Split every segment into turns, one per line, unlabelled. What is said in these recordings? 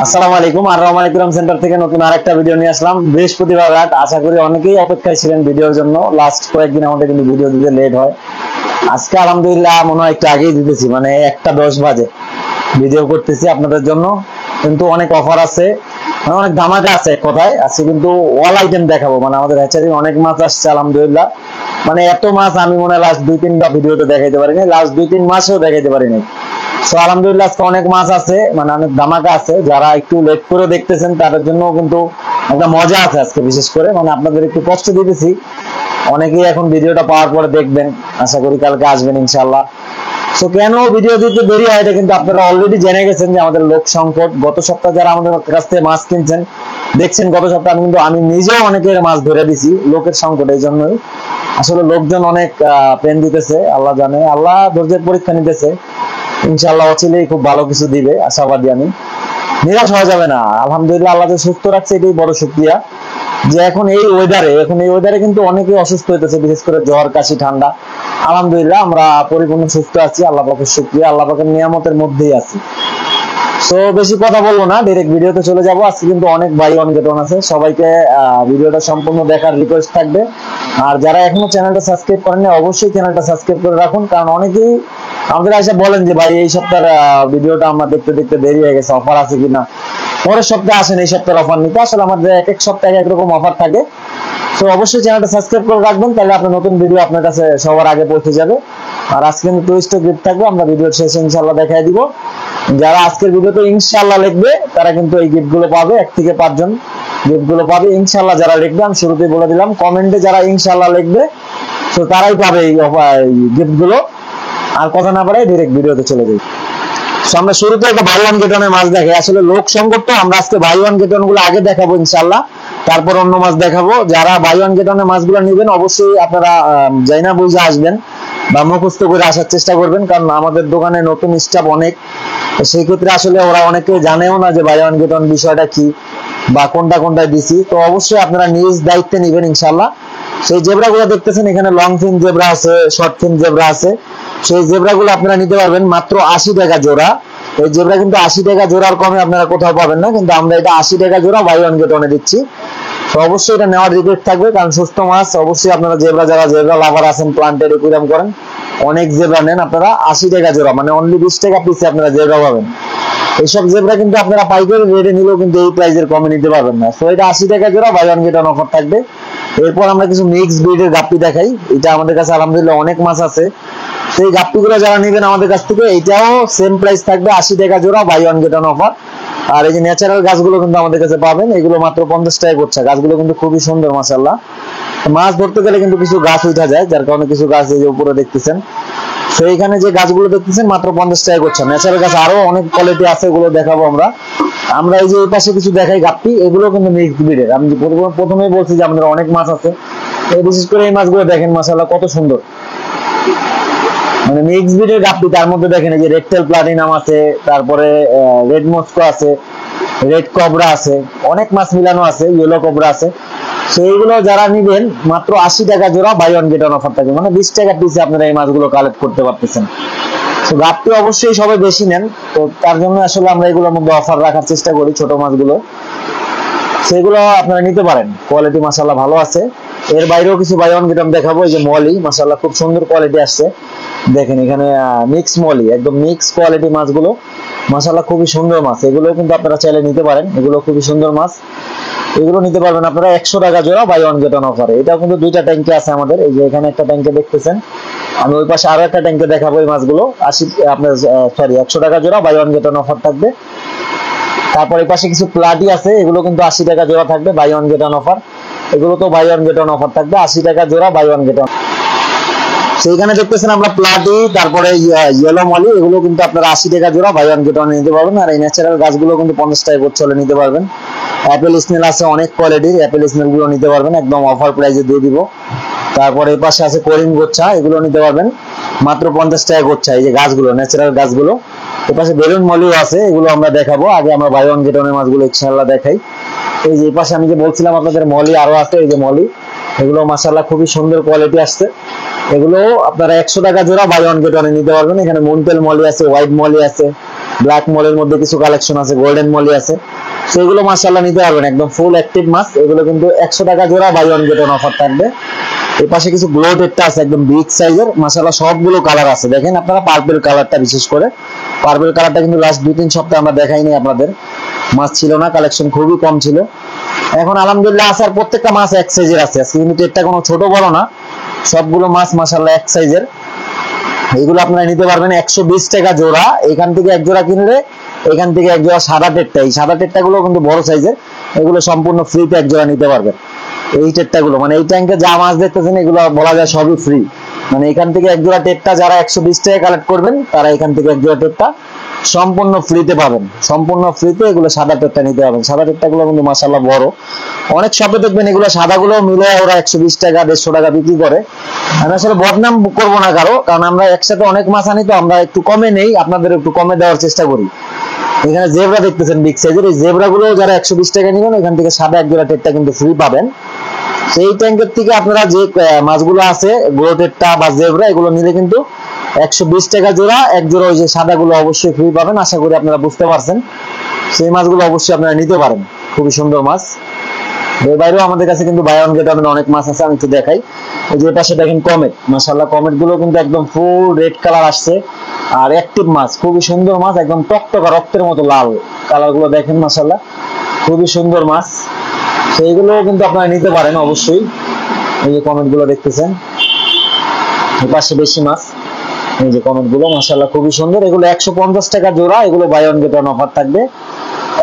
আসসালামু আলাইকুম। আর রহমান ইকরাম সেন্টার থেকে নতুন আরেকটা ভিডিও নিয়ে আসলাম বৃহস্পতিবার রাত। আশা করি অনেকেই অপেক্ষায় ছিলেন ভিডিওর জন্য। লাস্ট কয়েকদিন আমাদের কিন্তু ভিডিও দিতে লেট হয়। আজকে আলহামদুলিল্লাহ মনে হয় একটু আগেই দিতেছি, মানে 1:10 বাজে ভিডিও করতেছি আপনাদের জন্য। কিন্তু অনেক অফার আছে, মানে অনেক ধামাকা আছে। এক কথায় আজকে কিন্তু অল আইটেম দেখাবো। মানে আমাদের হ্যাচারি অনেক মাছ আসছে আলহামদুলিল্লাহ। মানে এত মাছ আমি মনে হয় লাস্ট 2-3টা ভিডিওতে দেখাইতে পারিনি, লাস্ট 2-3 মাসেও দেখাইতে পারিনি। তো আলহামদুলিল্লাহ আজকে অনেক মাছ আছে, মানে অনেক ধামাকা আছে। যারা একটু লেট করে দেখতেছেন তাদের জন্য কিন্তু একটা মজা আছে আজকে। বিশেষ করে মানে আপনাদের একটু কষ্ট দিতেছি, অনেকেই এখন ভিডিওটা পাওয়ার পরে দেখবেন। আশা করি কালকে আসবেন ইনশাল্লাহ। তো কেন ভিডিও দিতে দেরি হয় এটা কিন্তু আপনারা অলরেডি জেনে গেছেন যে আমাদের লোক সংকট। গত সপ্তাহে যারা আমাদের কাছ থেকে মাছ কিনছেন দেখছেন, গত সপ্তাহে কিন্তু আমি নিজেও অনেকের মাছ ধরে দিছি লোকের সংকট। এই জন্যই আসলে লোকজন অনেক পেন দিতেছে, আল্লাহ জানে, আল্লাহ ধৈর্যের পরীক্ষা নিতেছে। ইনশাআল্লাহ অচিলেই খুব ভালো কিছু দিবে, আশাবাদী আমি। নিরাশ হওয়া যাবে না। আলহামদুলিল্লাহ আল্লাহ যে সুস্থ রাখছে এটাই বড় শুকরিয়া। যে এখন এই ওয়েদারে কিন্তু অনেকেই অসুস্থ হইতেছে, বিশেষ করে জ্বর, কাশি, ঠান্ডা। আলহামদুলিল্লাহ আমরা পরিপূর্ণ সুস্থ আছি, আল্লাহ পাকের শুকরিয়া, আল্লাহ পাকের নিয়ামতের মধ্যেই আছি। তো বেশি কথা বলবো না, ডাইরেক্ট ভিডিওতে চলে যাবো। আজকে কিন্তু অনেক বাই ওয়ান গেট ওয়ান আছে। সবাইকে ভিডিওটা সম্পূর্ণ দেখার রিকোয়েস্ট থাকবে। আর যারা এখনো চ্যানেলটা সাবস্ক্রাইব করেননি অবশ্যই চ্যানেলটা সাবস্ক্রাইব করে রাখুন, কারণ অনেকেই আমাদের এসে বলেন যে ভাই এই সপ্তাহের ভিডিওটা আমরা দেখতে দেখতে দেরি হয়ে গেছে, অফার আছে কিনা। পরের সপ্তাহে আসেন এই সপ্তাহের অফার নিতে। আসলে আমাদের এক এক সপ্তাহে একরকম অফার থাকে। তো অবশ্যই চ্যানেলটা সাবস্ক্রাইব করে রাখবেন, তাহলে আপনার নতুন ভিডিও আপনার কাছে সবার আগে পৌঁছে যাবে। আর আজকে কিন্তু টুইস্ট গিফট থাকবে, আমরা ভিডিওর শেষে ইনশাআল্লাহ দেখাই দিব। যারা আজকের ভিডিওতে ইনশাআল্লাহ লিখবে তারা কিন্তু এই গিফট গুলো পাবে। 1 থেকে 5 জন গিফট গুলো পাবে ইনশাআল্লাহ। যারা লিখবে আমি শুরুতেই বলে দিলাম, কমেন্টে যারা ইনশাআল্লাহ লিখবে তো তারাই পাবে এই গিফট গুলো। আর কথা না বাড়াই ডাইরেক্ট ভিডিওতে চলে যাই। আমরা শুরুতে একটা বাই ওয়ান গেট ওয়ানের মাছ দেখাই। আসলে লোক সংকট তো, আমরা আজকে বাই ওয়ান গেট ওয়ান গুলো আগে দেখাবো ইনশাআল্লাহ, তারপর অন্য মাছ দেখাবো। যারা বাই ওয়ান গেট ওয়ানের মাছগুলো নেবেন অবশ্যই আপনারা জাইনা বুঝে আসবেন বা মুখস্থ করে আসার চেষ্টা করবেন, কারণ আমাদের দোকানে নতুন স্টাফ অনেক। সেই ক্ষেত্রে আসলে ওরা অনেকে জানেও না যে বাই ওয়ান গেট ওয়ান বিষয়টা কি বা কোনটা কোনটা দিছি। তো অবশ্যই আপনারা নিজ দায়িত্বে নেবেন ইনশাআল্লাহ। সেই জেব্রা গুলো দেখতেছেন, এখানে লং ফিন জেব্রা আছে, শর্ট ফিন জেব্রা আছে। সেই জেব্রা গুলো আপনারা নিতে পারবেন মাত্র 80 টাকা জোড়া। এই জেব্রা কিন্তু 80 টাকা জোড়ার কমে আপনারা কোথাও পাবেন না, কিন্তু আমরা এটা 80 টাকা জোড়া বাই ওয়ান গেট ওয়ানে দিচ্ছি। তো অবশ্যই এটা নেওয়ার রিকোয়েস্ট থাকবে, কারণ সুস্থ মাছ। অবশ্যই আপনারা জেব্রা, যারা জেব্রা লাভার আছেন, প্লান্টেড একুয়ারিয়াম করেন, অনেক জেব্রা নেন আপনারা 80 টাকা জোড়া, মানে অনলি 20 টাকা পিসে আপনারা জেব্রা পাবেন। এইসব জেব্রা কিন্তু আপনারা পাইকারি রেটে নিলেও কিন্তু এই প্রাইসের কমে নিতে পারবেন না। তো এটা 80 টাকা জোড়া buy one get one offer থাকবে। এরপর আমরা কিছু মিক্স ব্রিডের গাপ্পি দেখাই। এটা আমাদের কাছে আলহামদুলিল্লাহ অনেক মাছ আছে। সেই গাপ্পিগুলো যারা নেবেন আমাদের কাছ থেকে, এটাও সেম প্রাইস থাকবে 80 টাকা জোড়া buy one get one offer. আর এই যে ন্যাচারাল গাছগুলো কিন্তু আমাদের কাছে পাবেন, এগুলো মাত্র 50 টাকা করছে। গাছগুলো কিন্তু খুবই সুন্দর মাশাআল্লাহ। মাছ ধরতে গেলে কিন্তু কিছু গাছ উঠা যায়, যার কারণে কিছু গাছ এই যে উপরে দেখতেছেন। তো এইখানে যে গাছগুলো দেখতেছেন মাত্র 50 টাকা করছে। ন্যাচারাল গাছ আরো অনেক কোয়ালিটি আছে, এগুলো দেখাবো আমরা। আমরা এই যে এই পাশে কিছু দেখাই গাপ্পি, এগুলো কিন্তু মিক্স ব্রিডের। আমি প্রথমেই বলছি যে আমাদের অনেক মাছ আছে। এই বিশেষ করে এই মাছগুলো দেখেন মাশাআল্লাহ কত সুন্দর, মানে মিক্স ব্রিডের গাপ্পি। তার মধ্যে দেখেন এই যে রেডটেল প্লাটিনাম আছে, তারপরে রেড মস্কো আছে, রেড কবরা আছে, অনেক মাছ মিলানো আছে, ইয়েলো কবরা আছে। সেইগুলো যারা নিবেন মাত্র 80 টাকা জোড়া buy one get one offer থাকে, মানে 20 টাকা পিসে আপনারা এই মাছগুলো কালেক্ট করতে পারতেছেন। তো গাপ্পি অবশ্যই সবাই বেশি নেন, তো তার জন্য আসলে আমরা এগুলোর মধ্যে অফার রাখার চেষ্টা করি ছোট মাছগুলো। সেগুলো আপনারা নিতে পারেন, কোয়ালিটি মাশাআল্লাহ ভালো আছে। এর বাইরেও কিছু বাই ওয়ান গেট ওয়ান দেখাবো। এই যে মলি মাশাআল্লাহ খুব সুন্দর কোয়ালিটি আসছে। দেখেন এখানে মিক্স মলি, একদম মিক্স কোয়ালিটি মাছগুলো মাশাআল্লাহ খুবই সুন্দর মাছ। এগুলো কিন্তু আপনারা চাইলে নিতে পারেন, এগুলো খুবই সুন্দর মাছ। এগুলো নিতে পারবেন আপনারা 100 টাকা জোড়া বাই ওয়ান গেট ওয়ান অফারে। এটা কিন্তু দুইটা ট্যাঙ্কে আছে আমাদের। এই যে এখানে একটা ট্যাঙ্কে দেখতেছেন, আমি ওই পাশে আরো একটা ট্যাঙ্কে দেখাবো। এই মাছগুলো 100 টাকা জোড়া buy one get one offer থাকবে। তারপর এই পাশে কিছু প্লাটি আছে, এগুলো কিন্তু 80 টাকা জোড়া থাকবে buy one get one offer. এগুলো তো buy one get one offer থাকবে 80 টাকা জোড়া বাই ওয়ান গেট ওয়ান। সেইখানে দেখতেছেন আমরা প্লাটি, তারপরে ইয়েলো মলি, এগুলো কিন্তু আপনারা 80 টাকা জোড়া বাই ওয়ান গেট ওয়ান নিতে পারবেন। আর এই ন্যাচারাল গাছগুলো কিন্তু 50 টাকা করে চলে নিতে পারবেন। অ্যাপেল স্নেল আছে অনেক কোয়ালিটির, অ্যাপেল স্নেল গুলো নিতে পারবেন একদম অফার প্রাইসে দিয়ে দিব। তারপরে এই পাশে আছে করিম গোচ্ছা, এগুলো নিতে পারবেন মাত্র 50 টাকা গোচ্ছা। এই যে গাছগুলো ন্যাচারাল গাছগুলো। এই পাশে বেলুন মলিও আছে, এগুলো আমরা দেখাবো। আগে আমরা বাই ওয়ান গেট ওয়ানের মাছগুলো ইনশাআল্লাহ দেখাই। এই যে এই পাশে আমি যে বলছিলাম আপনাদের মলি আরো আছে, এই যে মলি, এগুলো মাশাআল্লাহ খুবই সুন্দর কোয়ালিটি আসছে। এগুলো আপনারা 100 টাকা জোড়া বাই ওয়ান গেট ওয়ানে নিতে পারবেন। এখানে মুনটেল মলি আছে, হোয়াইট মলি আছে, ব্ল্যাক মলের মধ্যে কিছু কালেকশন আছে, গোল্ডেন মলি আছে। সেগুলো মাশাআল্লাহ নিতে পারবেন, একদম ফুল অ্যাক্টিভ মাছ। এগুলো কিন্তু 100 টাকা জোড়া, buy one get one offer থাকবে। এই পাশে কিছু গ্লোটেডটা আছে একদম বিগ সাইজের, মাশাআল্লাহ সবগুলো কালার আছে। দেখেন আপনারা পার্পল কালারটা, বিশেষ করে পার্পল কালারটা কিন্তু লাস্ট 2-3 সপ্তাহ আমরা দেখাইনি আপনাদের, মাছ ছিল না, কালেকশন খুবই কম ছিল। এখন আলহামদুলিল্লাহ আসার প্রত্যেকটা মাছ এক সাইজের আছে আজকে, কিন্তু টেটটা কোনো ছোট বড় না, সবগুলো মাছ মাশাআল্লাহ এক সাইজের। এগুলো আপনারা নিতে পারবেন 120 টাকা জোড়া। এখান থেকে এক জোড়া কিনলে এখান থেকে এক জোড়া সাদা টেটটা, এই সাদা টেটটা গুলো কিন্তু বড় সাইজের, এগুলো সম্পূর্ণ ফ্রিতে এক জোড়া নিতে পারবেন। এই টেটটা গুলো মানে এই ট্যাঙ্কে যা মাছ দেখতেছেন এগুলো বলা যায় সবই ফ্রি। মানে এখান থেকে এক জোড়া টেটটা যারা 120 টাকা কালেক্ট করবেন তারা এখান থেকে এক জোড়া টেটটা সম্পূর্ণ ফ্রিতে পাবেন, সম্পূর্ণ ফ্রিতে। এগুলো সাদা টেটটা নিতে পারবেন। সাদা টেটটা গুলো কিন্তু মাশাআল্লাহ বড়, অনেক শপে দেখবেন এগুলো সাদা গুলো মিলে ওরা 120 টাকা 150 টাকা বিক্রি করে। আমি আসলে বদনাম করবো না কারো, কারণ আমরা একসাথে অনেক মাছ আনি, তো আমরা একটু কমে নেই, আপনাদের একটু কমে দেওয়ার চেষ্টা করি। এখানে জেব্রা দেখতেছেন বিগ সাইজের, এই জেব্রা গুলো যারা 120 টাকা নেবেন এখান থেকে সাদা এক জোড়া টেটটা কিন্তু ফ্রি পাবেন। সেই ট্যাঙ্কের থেকে আপনারা যে মাছগুলো আছে গ্লোটেডটা বা জেব্রা, এগুলো নিলে কিন্তু 120 টাকা জোড়া, এক জোড়া ওই যে সাদা গুলো অবশ্যই ফ্রি পাবেন। আশা করি আপনারা বুঝতে পারছেন। সেই মাছগুলো অবশ্যই আপনারা নিতে পারেন, খুবই সুন্দর মাছ। এর বাইরেও আমাদের কাছে কিন্তু বাই ওয়ান গেট ওয়ান অনেক মাছ আছে, আমি একটু দেখাই। এই যে পাশে দেখেন কমেট, মাশাআল্লাহ কমেট গুলো কিন্তু একদম ফুল রেড কালার আসছে, আর অ্যাক্টিভ মাছ, খুবই সুন্দর মাছ, একদম টকটকা রক্তের মতো লাল কালার গুলো দেখেন, মাশাআল্লাহ খুবই সুন্দর মাছ। সেইগুলো কিন্তু আপনারা নিতে পারেন অবশ্যই। এই যে কমেট গুলো দেখতেছেন, এই পাশে বেশি মাছ, এই যে কমেট গুলো মাশাআল্লাহ খুবই সুন্দর। এগুলো 150 টাকা জোড়া, এগুলো buy one get one offer থাকবে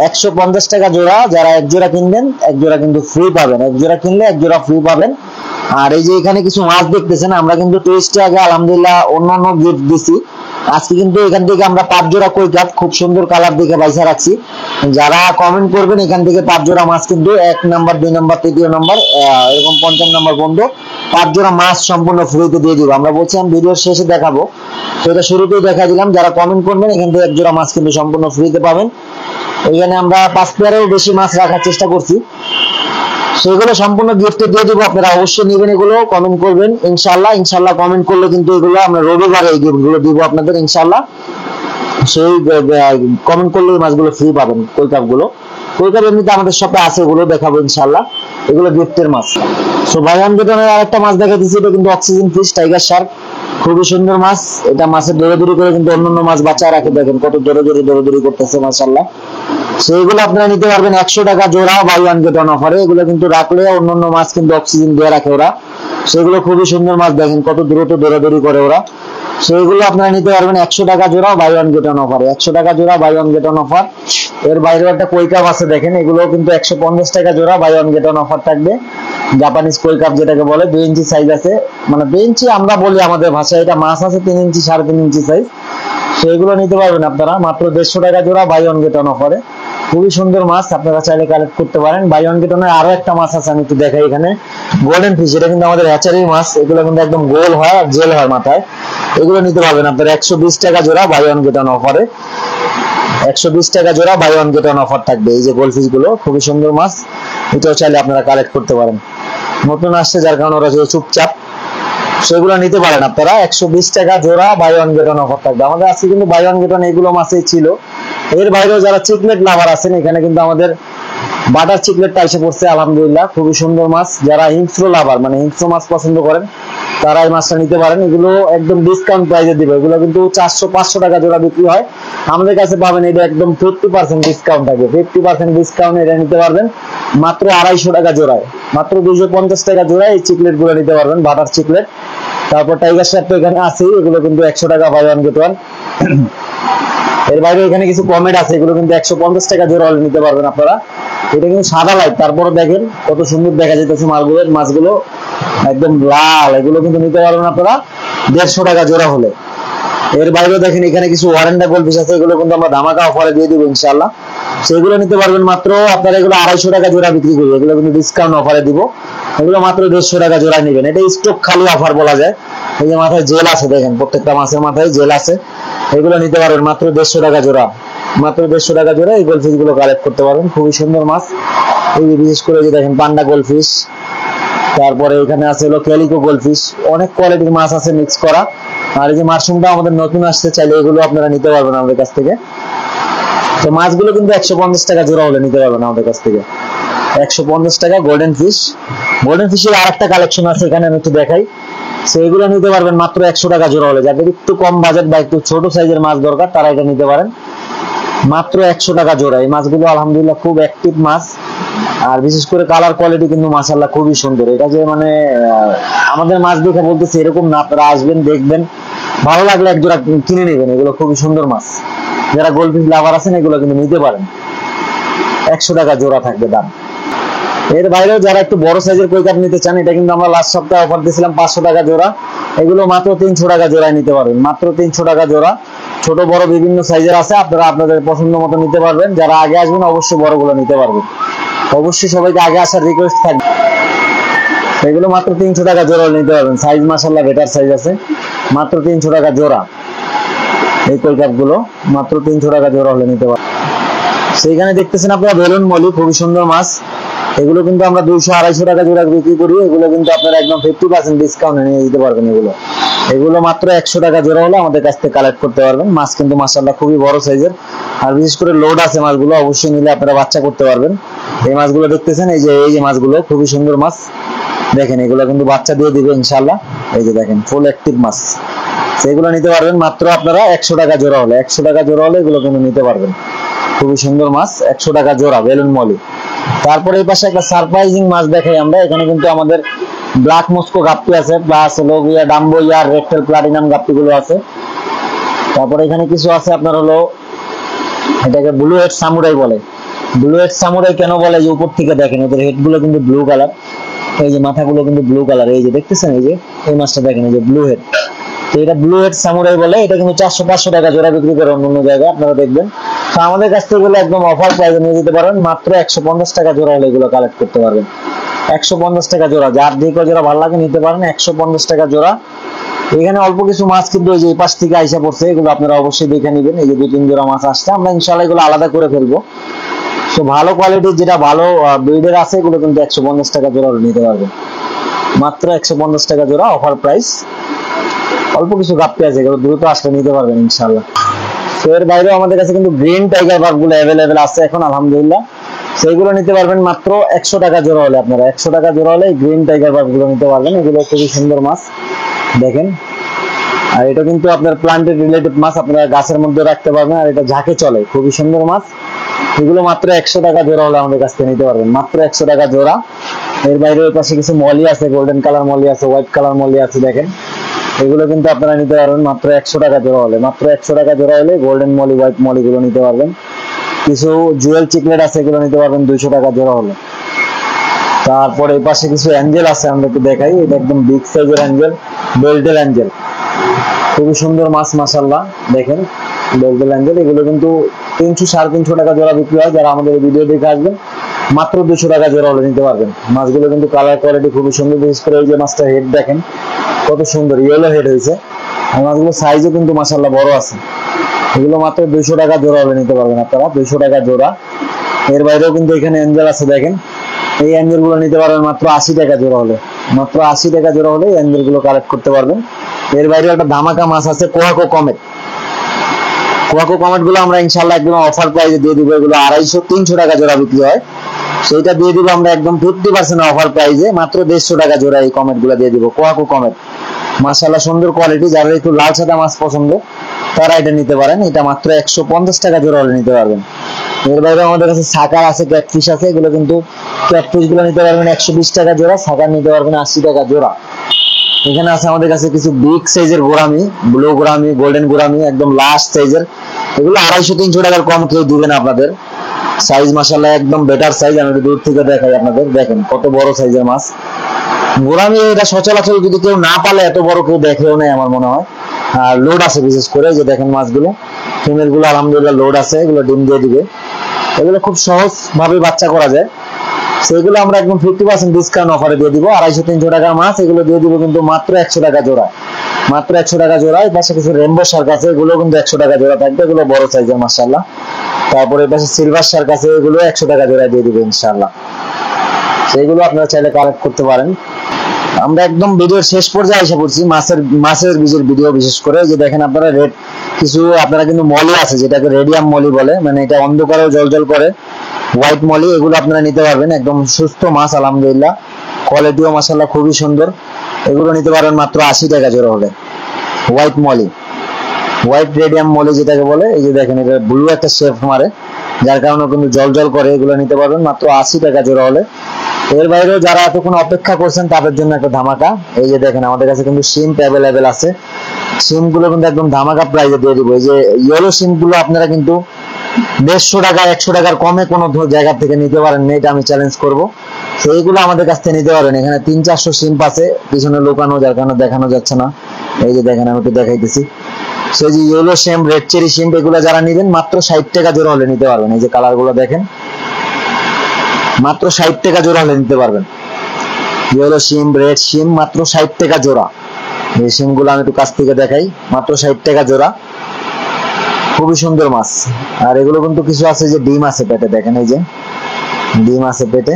150 টাকা জোড়া। যারা এক জোড়া কিনবেন এক জোড়া কিন্তু ফ্রি পাবেন, এক জোড়া কিনলে এক জোড়া ফ্রি পাবেন। আর এই যে এখানে কিছু মাছ দেখতেছেন, আমরা কিন্তু টুইস্টে আগে আলহামদুলিল্লাহ অন্যান্য গিফট দিছি, আজকে কিন্তু এখান থেকে আমরা 5 জোড়া কই কাপ খুব সুন্দর কালার দেখে পয়সা রাখছি। যারা কমেন্ট করবেন এখান থেকে 5 জোড়া মাছ কিন্তু 1 নাম্বার 2 নাম্বার 3 নাম্বার এরকম 5ম নাম্বার বন্ধ 5 জোড়া মাছ সম্পূর্ণ ফ্রিতে দিয়ে দিব। আমরা বলছিলাম ভিডিওর শেষে দেখাবো, তো এটা শুরুতেই দেখা দিলাম। যারা কমেন্ট করবেন এখান থেকে 1 জোড়া মাছ কিন্তু সম্পূর্ণ ফ্রিতে পাবেন। এখানে আমরা 5 পেয়ারেরও বেশি মাছ রাখার চেষ্টা করছি, সেগুলো সম্পূর্ণ গিফটে দিয়ে দিব। আপনারা অবশ্যই নেবেন, এগুলো কমেন্ট করবেন ইনশাআল্লাহ। ইনশাআল্লাহ কমেন্ট করলে কিন্তু এগুলো আমরা রবিবারে এই গিফটগুলো দিব আপনাদের ইনশাআল্লাহ। সেই কমেন্ট করলে মাছগুলো ফ্রি পাবেন। কই কাপগুলো, কই কাপ এমনিতে আমাদের শপে আছে, এগুলো দেখাবো ইনশাআল্লাহ। এগুলো গিফটের মাছ। সো বাই ওয়ান গেট ওয়ানের আরেকটা মাছ দেখা দিচ্ছি, এটা কিন্তু অক্সিজেন ফিশ টাইগার শার্ক, খুবই সুন্দর মাছ। এটা মাছের দৌড়াদৌড়ি করে কিন্তু অন্যান্য মাছ বাঁচায় রাখে, দেখেন কত দৌড়াদৌড়ি করতেছে মাশাআল্লাহ। সেইগুলো আপনারা নিতে পারবেন 100 টাকা জোড়া বাই ওয়ান গেট ওয়ান অফারে। এগুলো কিন্তু রাখলে অন্যান্য মাছ কিন্তু অক্সিজেন দিয়ে রাখে ওরা, সেগুলো খুবই সুন্দর মাছ, দেখেন কত দ্রুত দৌড়াদৌড়ি করে ওরা। সেইগুলো আপনারা নিতে পারবেন 100 টাকা জোড়া বাই ওয়ান গেট ওয়ান অফারে, 100 টাকা জোড়া buy one get one offer. এর বাইরেও একটা কই কাপ আছে দেখেন, এগুলো কিন্তু 150 টাকা জোড়া buy one get one offer থাকবে। জাপানিজ কই কাপ যেটাকে বলে, 2 ইঞ্চি সাইজ আছে, মানে 2 ইঞ্চি আমরা বলি আমাদের ভাষায়, এটা মাছ আছে 3 ইঞ্চি 3.5 ইঞ্চি সাইজ। সেগুলো নিতে পারবেন আপনারা মাত্র 150 টাকা জোড়া বাই ওয়ান গেট ওয়ান অফারে। খুবই সুন্দর মাছ, আপনারা চাইলে কালেক্ট করতে পারেন। বাই ওয়ান গেট ওয়ানের আরো একটা মাছ আছে, আমি একটু দেখাই। এখানে গোল্ডেন ফিশ, এটা কিন্তু আমাদের হ্যাচারির মাছ, এগুলো কিন্তু একদম গোল হয় আর জেল হয় মাথায়। এগুলো নিতে পারবেন আপনারা 120 টাকা জোড়া বাই ওয়ান গেট ওয়ান অফারে, 120 টাকা জোড়া buy one get one offer থাকবে। এই যে গোল্ড ফিশ গুলো খুবই সুন্দর মাছ, এটাও চাইলে আপনারা কালেক্ট করতে পারেন। নতুন আসছে যার কারণে ওরা চুপচাপ, সেগুলো নিতে পারেন আপনারা 120 টাকা জোড়া buy one get one offer থাকবে। আমাদের আজকে কিন্তু বাই ওয়ান গেট ওয়ান এগুলো মাছই ছিল। এর বাইরেও যারা চিকলেট লাভার আছেন, এখানে কিন্তু আমাদের বাটার চিকলেটটা এসে পড়ছে আলহামদুলিল্লাহ, খুবই সুন্দর মাছ। যারা হিংস্র লাভার মানে হিংস্র মাছ পছন্দ করেন তারা এই মাছটা নিতে পারেন। এগুলো একদম ডিসকাউন্ট প্রাইসে দিবে, এগুলো কিন্তু 400-500 টাকা জোড়া বিক্রি হয়, আমাদের কাছে পাবেন এটা একদম 50% ডিসকাউন্ট থাকে, 50% ডিসকাউন্ট এটা নিতে পারবেন মাত্র 250 টাকা জোড়ায়, মাত্র 250 টাকা জোড়ায় এই চিকলেট গুলো নিতে পারবেন, বাটার চিকলেট। তারপর টাইগার শার্ক তো এখানে আছে, এগুলো কিন্তু 100 টাকা বাই ওয়ান গেট ওয়ান। এর বাইরে এখানে কিছু কমেট আছে, এগুলো কিন্তু 150 টাকা জোড়া নিতে পারবেন আপনারা। এটা কিন্তু সাদা লাইট, তারপরে দেখেন কত সুন্দর দেখা যাইতেছে মাছগুলো একদম লাল। এগুলো কিন্তু নিতে পারবেন আপনারা 150 টাকা জোড়া হলে। এর বাইরেও দেখেন এখানে কিছু ওয়ারেন্ডা গোল্ডফিশ আছে, এগুলো কিন্তু আমরা ধামাকা অফারে দিয়ে দিব ইনশাআল্লাহ। সেগুলো নিতে পারবেন মাত্র আপনারা, এগুলো 250 টাকা জোড়া বিক্রি করবে, এগুলো কিন্তু ডিসকাউন্ট অফারে দিব, এগুলো মাত্র 150 টাকা জোড়া নেবেন। এটা স্টক খালি অফার বলা যায়। এই যে মাথায় জেল আছে দেখেন, প্রত্যেকটা মাছের মাথায় জেল আছে, এগুলো নিতে পারবেন মাত্র 150 টাকা জোড়া, মাত্র 150 টাকা জোড়া। এই গোল্ডফিশ গুলো কালেক্ট করতে পারবেন, খুবই সুন্দর মাছ। এই যে বিশেষ করে যে দেখেন পান্ডা গোল্ডফিশ, তারপরে এখানে আছে হলো ক্যালিকো গোল্ডফিশ, অনেক কোয়ালিটির মাছ আছে মিক্স করা। আর এই যে মাশরুমটা আমাদের নতুন আসছে, চাইলে এগুলো আপনারা নিতে পারবেন আমাদের কাছ থেকে। তো মাছগুলো কিন্তু 150 টাকা জোড়া হলে নিতে পারবেন আমাদের কাছ থেকে। 150 টাকা গোল্ডেন ফিশ। গোল্ডেন ফিশের আরেকটা কালেকশন আছে এখানে, আমি একটু দেখাই। সেইগুলো নিতে পারবেন মাত্র 100 টাকা জোড়া হলে। যাদের একটু কম বাজেট বা একটু ছোট সাইজের মাছ দরকার তারা এটা নিতে পারেন মাত্র 100 টাকা জোড়া। এই মাছগুলো আলহামদুলিল্লাহ খুব অ্যাক্টিভ মাছ, আর বিশেষ করে কালার কোয়ালিটি কিন্তু মাশাআল্লাহ খুবই সুন্দর। এটা যে মানে আমাদের মাছ দেখে বলতেছি এরকম না, আপনারা আসবেন দেখবেন, ভালো লাগলে এক জোড়া কিনে নেবেন। এগুলো খুবই সুন্দর মাছ। যারা গোল্ডফিশ লাভার আছেন এগুলো কিন্তু নিতে পারেন। 100 টাকা জোড়া থাকবে দাম। এর বাইরেও যারা একটু বড় সাইজের কই কাপ নিতে চান, এটা কিন্তু আমরা লাস্ট সপ্তাহে অফার দিয়েছিলাম 500 টাকা জোড়া। এগুলো মাত্র 300 টাকা জোড়ায় নিতে পারবেন, মাত্র 300 টাকা জোড়া। ছোট বড় বিভিন্ন সাইজের আছে, আপনারা আপনাদের পছন্দ মতো নিতে পারবেন। যারা আগে আসবেন অবশ্যই বড়গুলো নিতে পারবেন। অবশ্যই সবাইকে আগে আসার রিকোয়েস্ট থাকবে। এগুলো মাত্র 300 টাকা জোড়া নিতে পারবেন। সাইজ মাশাআল্লাহ বেটার সাইজ আছে, মাত্র 300 টাকা জোড়া। এই কই কাপ গুলো মাত্র 300 টাকা জোড়া হলে নিতে পারবেন। সেইখানে দেখতেছেন আপনারা বেলুন মলি, খুবই সুন্দর মাছ। এগুলো কিন্তু আমরা 200-250 টাকা জোড়া বিক্রি করি। এগুলো কিন্তু আপনারা একদম 50% ডিসকাউন্টে নিয়ে দিতে পারবেন। এগুলো মাত্র 100 টাকা জোড়া হলে আমাদের কাছ থেকে কালেক্ট করতে পারবেন। মাছ কিন্তু মাশাআল্লাহ খুবই বড় সাইজের, আর বিশেষ করে লোড আছে মাছগুলো। অবশ্যই নিলে আপনারা বাচ্চা করতে পারবেন। এই মাছগুলো দেখতেছেন, এই যে মাছগুলো খুবই সুন্দর মাছ। দেখেন এগুলো কিন্তু বাচ্চা দিয়ে দিবে ইনশাআল্লাহ। এই যে দেখেন ফুল অ্যাক্টিভ মাছ। সেগুলো নিতে পারবেন মাত্র আপনারা 100 টাকা জোড়া হলে। 100 টাকা জোড়া হলে এগুলো কিন্তু নিতে পারবেন। খুবই সুন্দর মাছ, 100 টাকা জোড়া বেলুন মলি। তারপরে এই পাশে একটা সারপ্রাইজিং মাছ দেখাই আমরা। এখানে কিন্তু আমাদের ব্ল্যাক মস্কো গাপ্পি আছে, প্লাস হলো ডাম্বো ইয়ার রেডটেল প্লাটিনাম গাপ্পি গুলো আছে। তারপরে এখানে কিছু আছে আপনার হলো, এটাকে ব্লু হেড সামুরাই বলে। ব্লু হেড সামুরাই কেন বলে, যে উপর থেকে দেখেন ওদের হেড গুলো কিন্তু ব্লু কালার, এই যে মাথাগুলো কিন্তু ব্লু কালার। এই যে দেখতেছেন, এই যে এই মাছটা দেখেন, এই যে ব্লু হেড। তো এটা ব্লু হেড সামুরাই বলে। এটা কিন্তু 400-500 টাকা জোড়া বিক্রি করে অন্য জায়গায়, আপনারা দেখবেন। তো আমাদের কাছ থেকে এগুলো একদম অফার প্রাইসে নিয়ে যেতে পারেন। মাত্র 150 টাকা জোড়া হলে এগুলো কালেক্ট করতে পারবেন। 150 টাকা জোড়া। যার যে জোড়া ভালো লাগে নিতে পারেন, 150 টাকা জোড়া। এখানে অল্প কিছু মাছ কিন্তু ওই যে এই পাশ থেকে আইসা পড়ছে, এগুলো আপনারা অবশ্যই দেখে নেবেন। এই যে 2-3 জোড়া মাছ আসছে, আমরা ইনশাআল্লাহ এগুলো আলাদা করে ফেলবো। তো ভালো কোয়ালিটির যেটা ভালো ব্রিডের আছে এগুলো কিন্তু 150 টাকা জোড়া নিতে পারবেন। মাত্র 150 টাকা জোড়া, অফার প্রাইস। অল্প কিছু গাপ্পি আছে, এগুলো দ্রুত আসলে নিতে পারবেন ইনশাআল্লাহ। তো এর বাইরেও আমাদের কাছে কিন্তু গ্রিন টাইগার বার্ড গুলো অ্যাভেলেবেল আছে এখন আলহামদুলিল্লাহ। সেইগুলো নিতে পারবেন মাত্র 100 টাকা জোড়া হলে। আপনারা 100 টাকা জোড়া হলে গ্রিন টাইগার বার্ড গুলো নিতে পারবেন। এগুলো খুবই সুন্দর মাছ দেখেন। আর এটা কিন্তু আপনার প্লান্টেড রিলেটেড মাছ, আপনারা গাছের মধ্যে রাখতে পারবেন। আর এটা ঝাঁকে চলে, খুবই সুন্দর মাছ। এগুলো মাত্র 100 টাকা জোড়া হলে আমাদের কাছ থেকে নিতে পারবেন, মাত্র 100 টাকা জোড়া। এর বাইরে ওই পাশে কিছু মলি আছে, গোল্ডেন কালার মলি আছে, হোয়াইট কালার মলি আছে দেখেন। এগুলো কিন্তু আপনারা নিতে পারবেন মাত্র 100 টাকা জোড়া হলে। মাত্র 100 টাকা জোড়া হলে গোল্ডেন মলি, হোয়াইট মলি গুলো নিতে পারবেন। কিছু জুয়েল চিকলেট আছে, এগুলো নিতে পারবেন 200 টাকা জোড়া হলে। তারপরে এই পাশে কিছু অ্যাঞ্জেল আছে, আমরা একটু দেখাই। এটা একদম বিগ সাইজের অ্যাঞ্জেল, বেল্টেল অ্যাঞ্জেল। খুবই সুন্দর মাছ মাশাআল্লাহ দেখেন, বেল্টেল অ্যাঞ্জেল। এগুলো কিন্তু 300-350 টাকা জোড়া বিক্রি হয়। যারা আমাদের ভিডিও দেখে আসবেন মাত্র 200 টাকা জোড়া হলে নিতে পারবেন। মাছগুলো কিন্তু কালার কোয়ালিটি খুবই সুন্দর। বিশেষ করে এই যে মাছটা হেড দেখেন কত সুন্দর, ইয়েলো হেড হয়েছে। আর মাছগুলো সাইজও কিন্তু মাশাআল্লাহ বড় আছে। এগুলো মাত্র 200 টাকা জোড়া হলে নিতে পারবেন আপনারা, 200 টাকা জোড়া। এর বাইরেও কিন্তু এখানে অ্যাঞ্জেল আছে দেখেন। এই অ্যাঞ্জেল গুলো নিতে পারবেন মাত্র 80 টাকা জোড়া হলে। মাত্র 80 টাকা জোড়া হলে অ্যাঞ্জেল গুলো কালেক্ট করতে পারবেন। এর বাইরে একটা ধামাকা মাছ আছে, কোয়াকো কমেট। কোয়াকো কমেট গুলো আমরা ইনশাআল্লাহ একদম অফার প্রাইসে দিয়ে দিব। এগুলো 250-300 টাকা জোড়া বিক্রি হয়, সেইটা দিয়ে দিব আমরা একদম 50% অফার প্রাইসে, মাত্র 150 টাকা জোড়া এই কমেট গুলো দিয়ে দিব। কোয়াকো কমেট মাশাআল্লাহ সুন্দর কোয়ালিটি। যারা একটু লাল সাদা মাছ পছন্দ তারা এটা নিতে পারেন। এটা মাত্র 150 টাকা জোড়া হলে নিতে পারবেন। এর বাইরে আমাদের কাছে সাকার আছে, ক্যাটফিশ আছে। এগুলো কিন্তু ক্যাটফিশ গুলো নিতে পারবেন 120 টাকা জোড়া, সাকার নিতে পারবেন 80 টাকা জোড়া। এখানে আছে আমাদের কাছে কিছু বিগ সাইজের gourami, blue gourami, golden gourami, একদম লাস্ট সাইজের। এগুলো 250-300 টাকার কম কেউ দিবেন আপনাদের। সাইজ মাশাআল্লাহ একদম বেটার সাইজ। আমি দূর থেকে দেখাই আপনাদের, দেখেন কত বড় সাইজের মাছ গোরামি। এটা সচরাচর যদি কেউ না পালে এত বড় কেউ দেখেও নাই আমার মনে হয়। আর লোড আছে বিশেষ করে, যে দেখেন মাছগুলো, ফিমেল গুলো আলহামদুলিল্লাহ লোড আছে। এগুলো ডিম দিয়ে দিবে। এগুলো খুব সহজ ভাবে বাচ্চা করা যায়। সেগুলো আমরা একদম 50% ডিসকাউন্ট অফারে দিয়ে দিব। 250-300 টাকার মাছ এগুলো দিয়ে দিব কিন্তু মাত্র 100 টাকা জোড়া, মাত্র 100 টাকা জোড়া। এই পাশে কিছু রেইনবো শার্ক আছে, এগুলো কিন্তু 100 টাকা জোড়া থাকবে। এগুলো বড় সাইজের মাশাআল্লাহ। তারপরে এই পাশে সিলভার শার্ক আছে, এগুলো 100 টাকা জোড়া দিয়ে দিব ইনশাআল্লাহ। সেগুলো আপনারা চাইলে কালেক্ট করতে পারেন। আমরা একদম ভিডিওর শেষ পর্যায়ে এসে পড়ছি, মাছের বীজের ভিডিও। বিশেষ করে যে দেখেন আপনারা রেড কিছু আপনারা কিন্তু মলি আছে যেটাকে রেডিয়াম মলি বলে, মানে এটা অন্ধকারেও জল করে, হোয়াইট মলি, এগুলো আপনারা নিতে পারবেন। একদম সুস্থ মাছ আলহামদুলিল্লাহ, কোয়ালিটিও মাশাআল্লাহ খুবই সুন্দর। এগুলো নিতে পারবেন মাত্র 80 টাকা জোড়া হলে। White molly, white radium molly যেটাকে বলে, এই যে দেখেন এটা ব্লু একটা শেপ মারে, যার কারণে কিন্তু জল করে। এগুলো নিতে পারবেন মাত্র 80 টাকা জোড়া হলে। এর বাইরেও যারা এতক্ষণ অপেক্ষা করছেন তাদের জন্য একটা ধামাকা। এই যে দেখেন আমাদের কাছে কিন্তু শিম্প অ্যাভেলেবেল আছে। শিম গুলো কিন্তু একদম ধামাকা প্রাইসে দিয়ে দিব। এই যে ইয়েলো শিম গুলো আপনারা কিন্তু 150 টাকা 100 টাকার কমে কোনো জায়গা থেকে নিতে পারেন না, এটা আমি চ্যালেঞ্জ করবো। সেইগুলো আমাদের কাছ থেকে নিতে পারেন। এখানে 300-400 শিম্প আছে, পিছনে লুকানো, যার কারণে দেখানো যাচ্ছে না। এই যে দেখেন আমি একটু দেখাইতেছি। সেই যে ইয়েলো শিম্প, রেড চেরি শিম্প, এগুলো যারা নিবেন মাত্র 60 টাকা জোড়া হলে নিতে পারবেন। এই যে কালার গুলো দেখেন, মাত্র 60 টাকা জোড়া হলে নিতে পারবেন। ইয়েলো শিম, রেড শিম মাত্র 60 টাকা জোড়া। এই শিম গুলো আমি একটু কাছ থেকে দেখাই, মাত্র 60 টাকা জোড়া। খুবই সুন্দর মাছ। আর এগুলো কিন্তু কিছু আছে যে ডিম আছে পেটে, দেখেন এই যে ডিম আছে পেটে,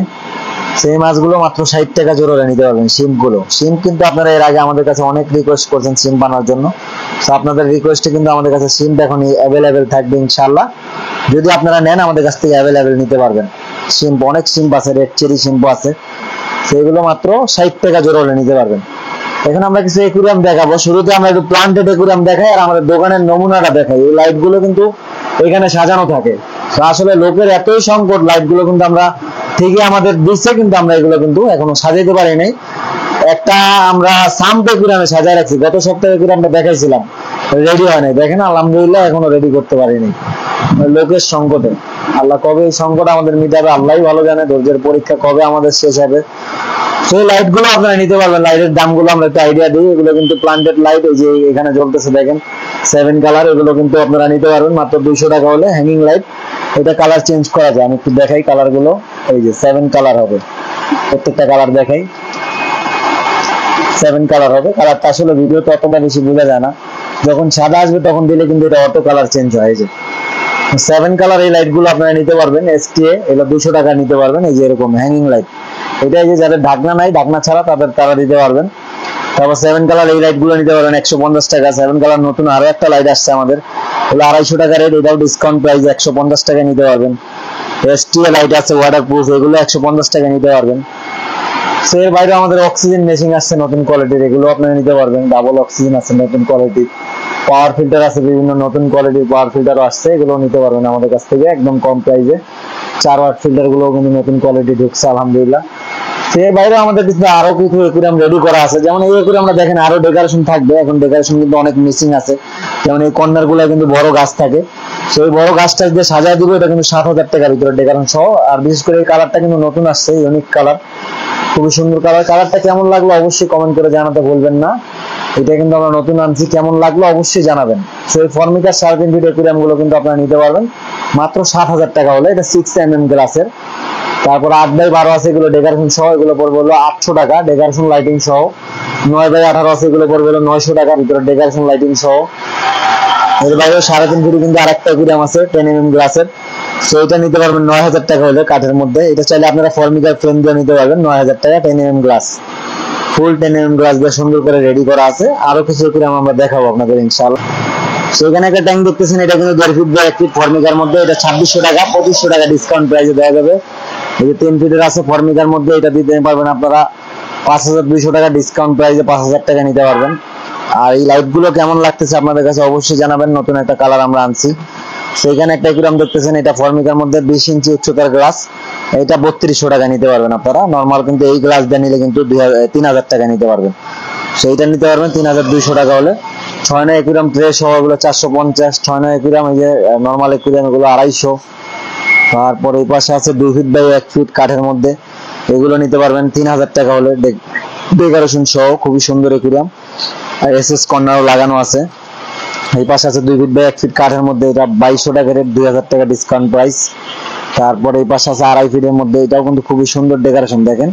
সেই মাছগুলো মাত্র 60 টাকা জোড়া নিতে পারবেন। শিম গুলো, শিম কিন্তু আপনারা এর আগে আমাদের কাছে অনেক রিকোয়েস্ট করছেন শিম বানানোর জন্য। তো আপনাদের রিকোয়েস্টে কিন্তু আমাদের কাছে শিম এখন অ্যাভেলেবেল থাকবে ইনশাআল্লাহ। যদি আপনারা নেন আমাদের কাছ থেকে অ্যাভেলেবেল নিতে পারবেন। শিম অনেক শিম আছে, রেড চেরি শিম আছে, সেগুলো মাত্র 60 টাকা জোড়া হলে নিতে পারবেন। এখন আমরা কিছু একুরিয়াম দেখাবো। শুরুতে আমরা একটু প্লান্টেড একুরিয়াম দেখাই আর আমাদের দোকানের নমুনাটা দেখাই। এই লাইট গুলো কিন্তু এখানে সাজানো থাকে। আসলে লোকের এতই সংকট, লাইট গুলো কিন্তু আমরা ঠিকই আমাদের দিচ্ছে, কিন্তু আমরা এগুলো কিন্তু এখনো সাজাইতে পারি নাই। একটা আমরা সাম্প একুরিয়ামে সাজায় রাখছি, গত সপ্তাহে একুরিয়ামটা দেখাইছিলাম, রেডি হয় নাই। দেখেন আলহামদুলিল্লাহ এখনো রেডি করতে পারিনি, লোকের সংকটে। আল্লাহ কবে এই সংকট আমাদের মিটাবে আল্লাহই ভালো জানে। ধৈর্যের পরীক্ষা কবে আমাদের শেষ হবে। সেই লাইট গুলো আপনারা নিতে পারবেন। লাইটের দামগুলো আমরা একটু আইডিয়া দিই। এগুলো কিন্তু প্লান্টেড লাইট, এই যে এখানে জ্বলতেছে দেখেন 7 কালার। এগুলো কিন্তু আপনারা নিতে পারবেন মাত্র 200 টাকা হলে। হ্যাঙ্গিং লাইট, এটা কালার চেঞ্জ করা যায়। আমি একটু দেখাই কালার গুলো। এই যে 7 কালার হবে, প্রত্যেকটা কালার দেখাই। 7 কালার হবে। কালারটা আসলে ভিডিওতে অতটা বেশি বোঝা যায় না, যখন সাদা আসবে তখন দিলে কিন্তু এটা অটো কালার চেঞ্জ হয়। এই যে 7 কালার এই লাইট গুলো আপনারা নিতে পারবেন। এসটিএ এগুলো 200 টাকা নিতে পারবেন। এই যে এরকম হ্যাঙ্গিং লাইট, এটা এই যে যাদের ঢাকনা নাই, ঢাকনা ছাড়া তারা দিতে পারবেন। তারপর 7 কালার এই লাইট গুলো নিতে পারবেন 150 টাকা। 7 কালার নতুন আরো একটা লাইট আসছে আমাদের, হলো 250 টাকা রেট, এটাও ডিসকাউন্ট প্রাইস 150 টাকা নিতে পারবেন। এসটিএ লাইট আছে ওয়াটারপ্রুফ, এগুলো 150 টাকা নিতে পারবেন। সো এর বাইরে আমাদের অক্সিজেন মেশিন আসছে নতুন কোয়ালিটির, এগুলো আপনারা নিতে পারবেন। ডাবল অক্সিজেন আছে নতুন কোয়ালিটির, পাওয়ার ফিল্টার আছে, বিভিন্ন নতুন কোয়ালিটির পাওয়ার ফিল্টারও আসছে, এগুলো নিতে পারবেন আমাদের কাছ থেকে একদম কম প্রাইসে। 4 ওয়াট ফিল্টার গুলো কিন্তু নতুন কোয়ালিটি ঢুকছে আলহামদুলিল্লাহ। এর বাইরে আমাদের কিছু আরো কিছু একুরিয়াম রেডি করা আছে। যেমন এই একুরিয়ামটা দেখেন আরো ডেকোরেশন থাকবে। এখন ডেকোরেশন কিন্তু অনেক মিসিং আছে। যেমন এই কর্নার গুলো কিন্তু বড় গাছ থাকে, সেই বড় গাছটা যে সাজায় দিব এটা কিন্তু 7,000 টাকার ভিতরে ডেকোরেশন সহ। আর বিশেষ করে এই কালারটা কিন্তু নতুন আসছে, ইউনিক কালার, খুবই সুন্দর কালার। কালারটা কেমন লাগলো অবশ্যই কমেন্ট করে জানাতে ভুলবেন না। এটা কিন্তু আমরা নতুন আনছি, কেমন লাগলো অবশ্যই জানাবেন। সেই ফর্মিকার 3.5 ফিট একুরিয়াম গুলো কিন্তু আপনারা নিতে পারবেন মাত্র 7,000 টাকা হলে। এটা 6mm গ্লাসের। তারপর 8x12 আছে, এগুলো ডেকোরেশন সহ, এগুলো পড়বে হলো 800 টাকা ডেকোরেশন লাইটিং সহ। 9x18 আছে, এগুলো পড়বে হলো 900 টাকা ভিতরে ডেকোরেশন লাইটিং সহ। এর বাইরে 3.5 ফিট কিন্তু আরেকটা একুরিয়াম আছে 10mm গ্লাসের, সো এটা নিতে পারবেন 9,000 টাকা হলে কাঠের মধ্যে। এটা চাইলে আপনারা ফর্মিকার ফ্রেম দিয়ে নিতে পারবেন 9,000 টাকা। 10mm গ্লাস, ফুল 10mm গ্লাস দিয়ে সুন্দর করে রেডি করা আছে। আরো কিছু একুরিয়াম আমরা দেখাবো আপনাদের ইনশাআল্লাহ। সেখানে একটা ট্যাঙ্ক দেখতেছেন, এটা কিন্তু 1.5 ফিট বাই 1 ফিট ফর্মিকার মধ্যে। এটা 2600 টাকা, 2500 টাকা ডিসকাউন্ট প্রাইসে দেওয়া যাবে। এই যে 3 ফিটের আছে ফর্মিকার মধ্যে, এটা দিতে পারবেন আপনারা 5,200 টাকা ডিসকাউন্ট প্রাইসে 5,000 টাকা নিতে পারবেন। আর এই লাইট গুলো কেমন লাগতেছে আপনাদের কাছে অবশ্যই জানাবেন। নতুন একটা কালার আমরা আনছি। সেখানে একটা একুরিয়াম দেখতেছেন, এটা ফর্মিকার মধ্যে 20 ইঞ্চি উচ্চতার গ্লাস, এটা 3200 টাকা নিতে পারবেন আপনারা। নরমাল কিন্তু এই গ্লাস দিয়ে নিলে কিন্তু 3,000 টাকা নিতে পারবেন। সেইটা নিতে পারবেন 3,200 টাকা হলে। 6 একুরিয়াম ট্রে সহ এগুলো 450। 6 একুরিয়াম, এই যে নরমাল একুরিয়াম এগুলো 250। তারপর এই পাশে আছে 2 ফিট বাই 1 ফিট কাঠের মধ্যে, এগুলো নিতে পারবেন 3,000 টাকা হলে ডেকোরেশন সহ। খুবই সুন্দর একুরিয়াম, আর এসএস কর্নারও লাগানো আছে। এই পাশে আছে 2 ফিট বাই 1 ফিট কাঠের মধ্যে, এটা 2200 টাকা রেট, 2,000 টাকা ডিসকাউন্ট প্রাইস। তারপর এই পাশে আছে 2.5 ফিটের মধ্যে, এটাও কিন্তু খুবই সুন্দর ডেকোরেশন দেখেন,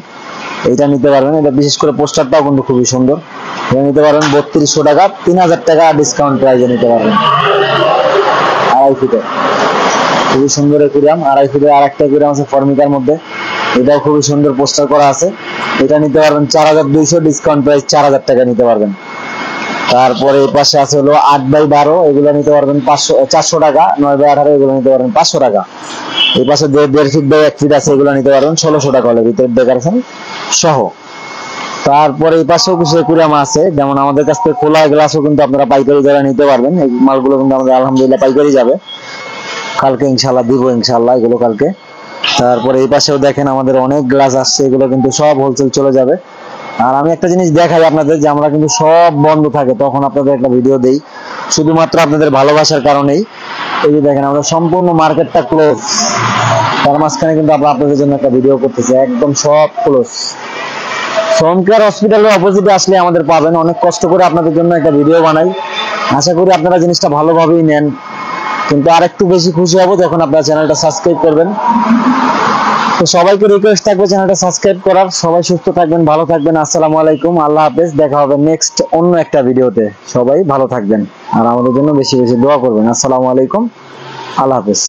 এটা নিতে পারবেন। এটা বিশেষ করে পোস্টারটাও কিন্তু খুবই সুন্দর, এটা নিতে পারবেন 3200 টাকা, 3,000 টাকা ডিসকাউন্ট প্রাইসে নিতে পারবেন। 2.5 ফিটে খুবই সুন্দর একুরিয়াম। 2.5 ফিটের আর একটা একুরিয়াম আছে ফর্মিকার মধ্যে, এটাও খুবই সুন্দর পোস্টার করা আছে। এটা নিতে পারবেন 4200, ডিসকাউন্ট প্রাইস 4000 টাকা নিতে পারবেন। তারপরে এই পাশে আছে হলো 8x12, এগুলো নিতে পারবেন 400 টাকা। 9x18 এগুলো নিতে পারবেন 500 টাকা। এই পাশে 1.5 ফিট বাই 1 ফিট আছে, এগুলো নিতে পারবেন 1600 টাকা হলে, ভিতরে ডেকোরেশন সহ। তারপরে এই পাশেও কিছু একুরিয়াম আছে, যেমন আমাদের কাছ থেকে খোলা গ্লাসও কিন্তু আপনারা পাইকারি যারা নিতে পারবেন। এই মালগুলো কিন্তু আমাদের আলহামদুলিল্লাহ পাইকারি যাবে, কালকে ইনশাল্লাহ দিব, ইনশাল্লাহ এগুলো কালকে। তারপরে এই পাশেও দেখেন আমাদের অনেক গ্লাস আসছে, এগুলো কিন্তু সব হোলসেল চলে যাবে। আর আমি একটা জিনিস দেখাই আপনাদের, যে আমরা কিন্তু সব বন্ধ থাকে তখন আপনাদের একটা ভিডিও দেই, শুধুমাত্র আপনাদের ভালোবাসার কারণেই। এই যে দেখেন আমরা সম্পূর্ণ মার্কেটটা ক্লোজ, তার মাঝখানে কিন্তু আমরা আপনাদের জন্য একটা ভিডিও করতেছি, একদম সব ক্লোজ। হোম কেয়ার হসপিটালের অপোজিটে আসলে আমাদের পাবেন। অনেক কষ্ট করে আপনাদের জন্য একটা ভিডিও বানাই, আশা করি আপনারা জিনিসটা ভালোভাবেই নেন। কিন্তু আরেকটু বেশি খুশি হব যখন আপনারা চ্যানেলটা সাবস্ক্রাইব করবেন। তো সবাইকে রিকোয়েস্ট থাকবে চ্যানেলটা সাবস্ক্রাইব করার। সবাই সুস্থ থাকবেন, ভালো থাকবেন। আসসালামু আলাইকুম, আল্লাহ হাফেজ। দেখা হবে নেক্সট অন্য একটা ভিডিওতে। সবাই ভালো থাকবেন আর আমাদের জন্য বেশি বেশি দোয়া করবেন। আসসালামু আলাইকুম, আল্লাহ হাফেজ।